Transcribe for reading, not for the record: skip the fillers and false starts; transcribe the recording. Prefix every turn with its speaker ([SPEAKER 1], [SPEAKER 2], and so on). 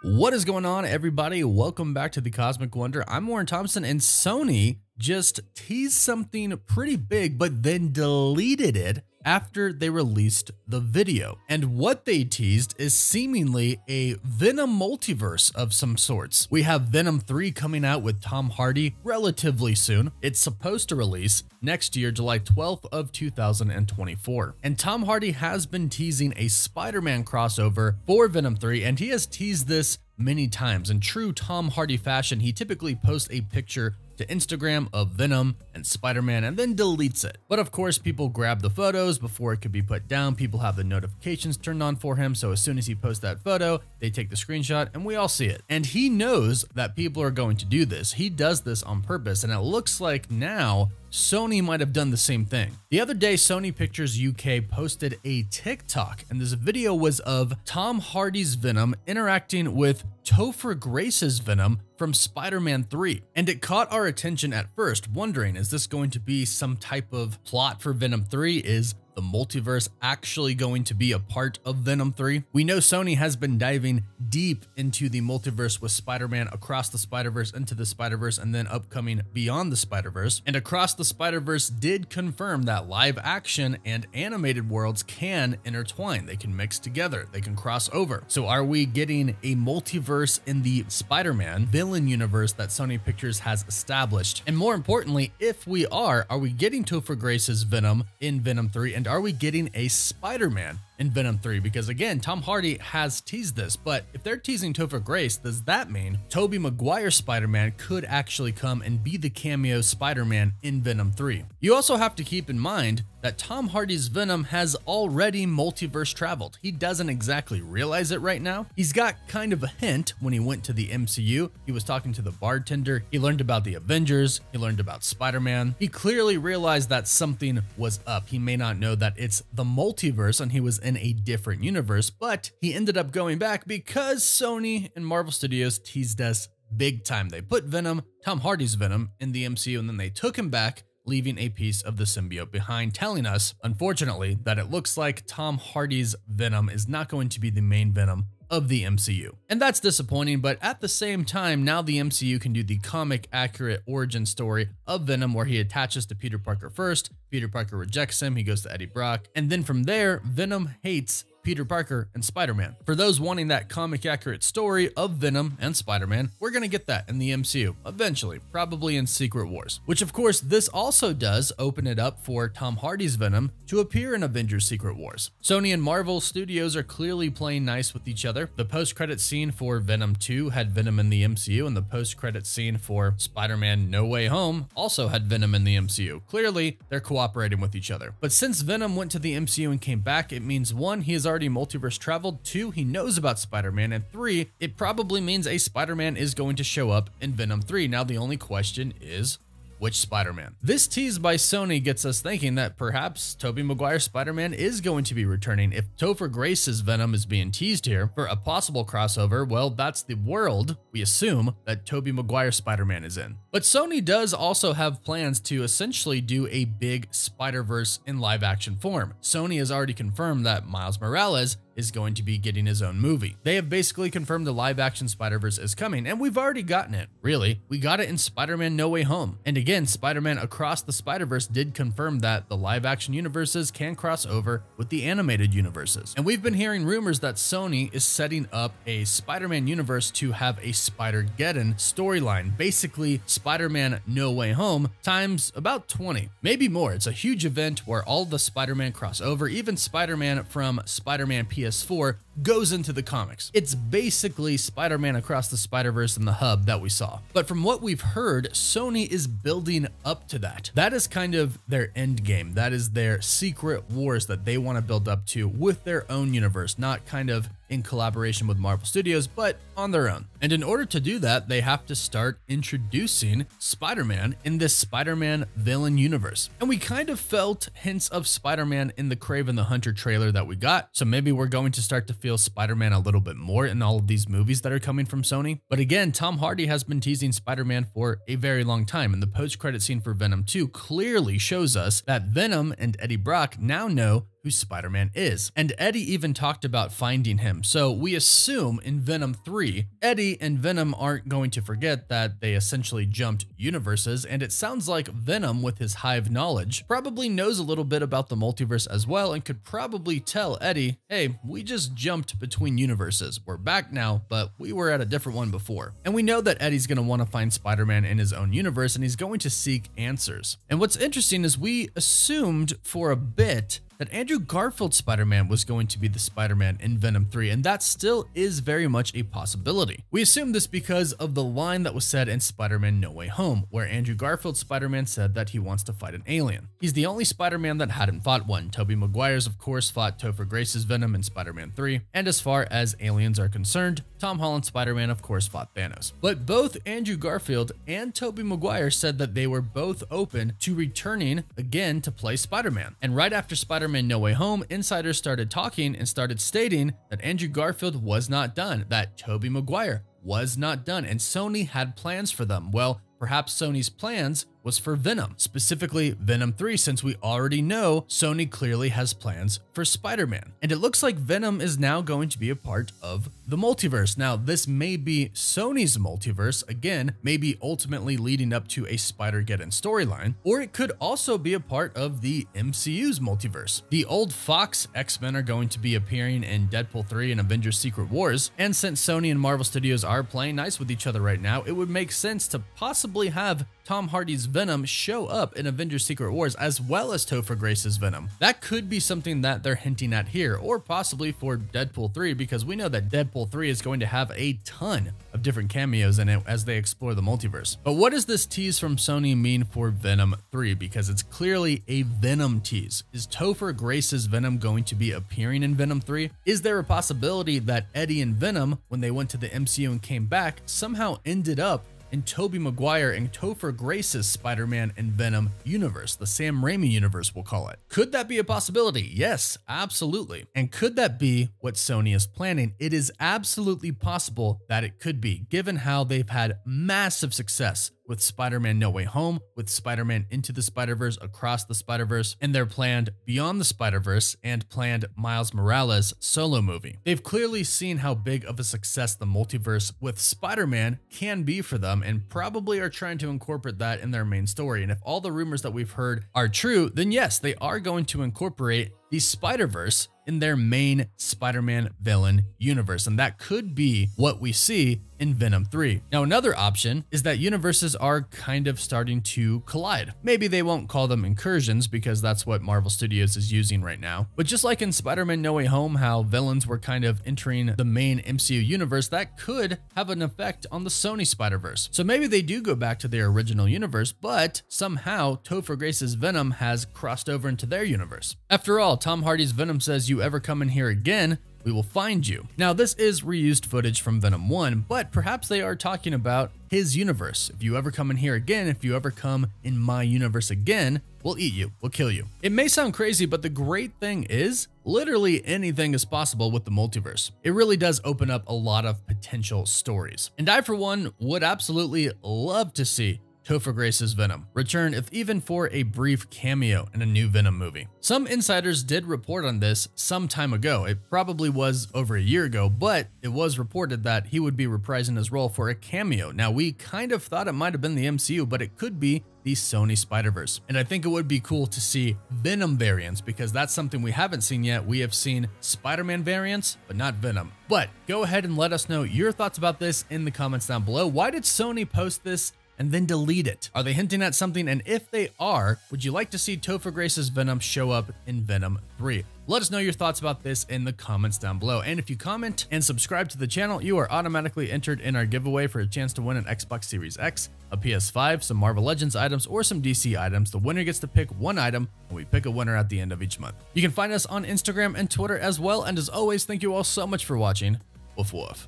[SPEAKER 1] What is going on, everybody? Welcome back to the Cosmic Wonder. I'm Warren Thompson, and Sony just teased something pretty big, but then deleted it after they released the video. And what they teased is seemingly a Venom multiverse of some sorts. We have Venom 3 coming out with Tom Hardy relatively soon. It's supposed to release next year, July 12th of 2024. And Tom Hardy has been teasing a Spider-Man crossover for Venom 3, and he has teased this many times. In true Tom Hardy fashion, he typically posts a picture to Instagram of Venom and Spider-Man and then deletes it. But of course, people grab the photos before it could be put down. People have the notifications turned on for him, so as soon as he posts that photo, they take the screenshot and we all see it. And he knows that people are going to do this. He does this on purpose, and it looks like now Sony might have done the same thing. The other day, Sony Pictures UK posted a TikTok, and this video was of Tom Hardy's Venom interacting with Topher Grace's Venom from Spider-Man 3. And it caught our attention at first, wondering, is this going to be some type of plot for Venom 3? Is the multiverse actually going to be a part of Venom 3? We know Sony has been diving deep into the multiverse with Spider-Man, Across the Spider-Verse, Into the Spider-Verse, and then upcoming Beyond the Spider-Verse. And Across the Spider-Verse did confirm that live action and animated worlds can intertwine. They can mix together. They can cross over. So are we getting a multiverse in the Spider-Man villain universe that Sony Pictures has established? And more importantly, if we are we getting Topher Grace's Venom in Venom 3? And are we getting a Spider-Man in Venom 3? Because again, Tom Hardy has teased this, but if they're teasing Topher Grace, does that mean Tobey Maguire Spider-Man could actually come and be the cameo Spider-Man in Venom 3? You also have to keep in mind that Tom Hardy's Venom has already multiverse traveled. He doesn't exactly realize it right now. He's got kind of a hint when he went to the MCU. He was talking to the bartender. He learned about the Avengers. He learned about Spider-Man. He clearly realized that something was up. He may not know that it's the multiverse and he was in a different universe, but he ended up going back because Sony and Marvel Studios teased us big time. They put Venom, Tom Hardy's Venom, in the MCU, and then they took him back, leaving a piece of the symbiote behind, telling us, unfortunately, that it looks like Tom Hardy's Venom is not going to be the main Venom of the MCU. And that's disappointing, but at the same time, now the MCU can do the comic accurate origin story of Venom where he attaches to Peter Parker first, Peter Parker rejects him, he goes to Eddie Brock, and then from there, Venom hates Peter Parker and Spider-Man. For those wanting that comic accurate story of Venom and Spider-Man, we're gonna get that in the MCU eventually, probably in Secret Wars, which of course this also does open it up for Tom Hardy's Venom to appear in Avengers Secret Wars. Sony and Marvel Studios are clearly playing nice with each other. The post-credit scene for Venom 2 had Venom in the MCU, and the post-credit scene for Spider-Man No Way Home also had Venom in the MCU. Clearly, they're cooperating with each other. But since Venom went to the MCU and came back, it means one, he has already multiverse traveled, two, he knows about Spider-Man, and three, it probably means a Spider-Man is going to show up in Venom 3. Now the only question is, which Spider-Man? This tease by Sony gets us thinking that perhaps Tobey Maguire Spider-Man is going to be returning. If Topher Grace's Venom is being teased here for a possible crossover, well, that's the world we assume that Tobey Maguire Spider-Man is in. But Sony does also have plans to essentially do a big Spider-Verse in live action form. Sony has already confirmed that Miles Morales is going to be getting his own movie. They have basically confirmed the live action Spider-Verse is coming, and we've already gotten it. Really, we got it in Spider-Man No Way Home. And again, Spider-Man Across the Spider-Verse did confirm that the live action universes can cross over with the animated universes. And we've been hearing rumors that Sony is setting up a Spider-Man universe to have a Spider-Geddon storyline, basically Spider-Man No Way Home times about 20, maybe more. It's a huge event where all the Spider-Man cross over, even Spider-Man from Spider-Man PS4 goes into the comics. It's basically Spider-Man Across the Spider-Verse in the hub that we saw. But from what we've heard, Sony is building up to that. That is kind of their end game. That is their secret wars that they want to build up to with their own universe, not kind of in collaboration with Marvel Studios, but on their own. And in order to do that, they have to start introducing Spider-Man in this Spider-Man villain universe. And we kind of felt hints of Spider-Man in the Kraven the Hunter trailer that we got. So maybe we're going to start to feel Spider-Man a little bit more in all of these movies that are coming from Sony. But again, Tom Hardy has been teasing Spider-Man for a very long time, and the post-credit scene for Venom 2 clearly shows us that Venom and Eddie Brock now know who Spider-Man is. And Eddie even talked about finding him. So we assume in Venom 3, Eddie and Venom aren't going to forget that they essentially jumped universes, and it sounds like Venom, with his hive knowledge, probably knows a little bit about the multiverse as well and could probably tell Eddie, hey, we just jumped between universes. We're back now, but we were at a different one before. And we know that Eddie's going to want to find Spider-Man in his own universe, and he's going to seek answers. And what's interesting is we assumed for a bit that Andrew Garfield's Spider-Man was going to be the Spider-Man in Venom 3, and that still is very much a possibility. We assume this because of the line that was said in Spider-Man No Way Home, where Andrew Garfield's Spider-Man said that he wants to fight an alien. He's the only Spider-Man that hadn't fought one. Tobey Maguire's, of course, fought Topher Grace's Venom in Spider-Man 3, and as far as aliens are concerned, Tom Holland's Spider-Man, of course, fought Thanos. But both Andrew Garfield and Tobey Maguire said that they were both open to returning again to play Spider-Man. And right after Spider-Man No Way Home, insiders started talking and started stating that Andrew Garfield was not done, that Tobey Maguire was not done, and Sony had plans for them. Well, perhaps Sony's plans was for Venom, specifically Venom 3, since we already know Sony clearly has plans for Spider-Man. And it looks like Venom is now going to be a part of the multiverse. Now, this may be Sony's multiverse, again, maybe ultimately leading up to a Spider-Geddon storyline, or it could also be a part of the MCU's multiverse. The old Fox X-Men are going to be appearing in Deadpool 3 and Avengers Secret Wars, and since Sony and Marvel Studios are playing nice with each other right now, it would make sense to possibly have Tom Hardy's Venom show up in Avengers Secret Wars, as well as Topher Grace's Venom. That could be something that they're hinting at here, or possibly for Deadpool 3, because we know that Deadpool 3 is going to have a ton of different cameos in it as they explore the multiverse. But what does this tease from Sony mean for Venom 3? Because it's clearly a Venom tease. Is Topher Grace's Venom going to be appearing in Venom 3? Is there a possibility that Eddie and Venom, when they went to the MCU and came back, somehow ended up in Tobey Maguire and Topher Grace's Spider-Man and Venom universe, the Sam Raimi universe, we'll call it? Could that be a possibility? Yes, absolutely. And could that be what Sony is planning? It is absolutely possible that it could be, given how they've had massive success with Spider-Man No Way Home, with Spider-Man Into the Spider-Verse, Across the Spider-Verse, and their planned Beyond the Spider-Verse and planned Miles Morales solo movie. They've clearly seen how big of a success the multiverse with Spider-Man can be for them, and probably are trying to incorporate that in their main story. And if all the rumors that we've heard are true, then yes, they are going to incorporate the Spider-Verse in their main Spider-Man villain universe, and that could be what we see in Venom 3. Now, another option is that universes are kind of starting to collide. Maybe they won't call them incursions, because that's what Marvel Studios is using right now. But just like in Spider-Man No Way Home, how villains were kind of entering the main MCU universe, that could have an effect on the Sony Spider-Verse. So maybe they do go back to their original universe, but somehow Topher Grace's Venom has crossed over into their universe. After all, Tom Hardy's Venom says, "You ever come in here again, we will find you." Now, this is reused footage from Venom 1, but perhaps they are talking about his universe. If you ever come in here again, if you ever come in my universe again, we'll eat you, we'll kill you. It may sound crazy, but the great thing is, literally anything is possible with the multiverse. It really does open up a lot of potential stories. And I, for one, would absolutely love to see Topher Grace's Venom return, if even for a brief cameo in a new Venom movie. Some insiders did report on this some time ago. It probably was over a year ago, but it was reported that he would be reprising his role for a cameo. Now, we kind of thought it might have been the MCU, but it could be the Sony Spider-Verse. And I think it would be cool to see Venom variants, because that's something we haven't seen yet. We have seen Spider-Man variants, but not Venom. But go ahead and let us know your thoughts about this in the comments down below. Why did Sony post this and then delete it? Are they hinting at something? And if they are, would you like to see Topher Grace's Venom show up in Venom 3? Let us know your thoughts about this in the comments down below. And if you comment and subscribe to the channel, you are automatically entered in our giveaway for a chance to win an Xbox Series X, a PS5, some Marvel Legends items, or some DC items. The winner gets to pick one item, and we pick a winner at the end of each month. You can find us on Instagram and Twitter as well. And as always, thank you all so much for watching. Woof woof.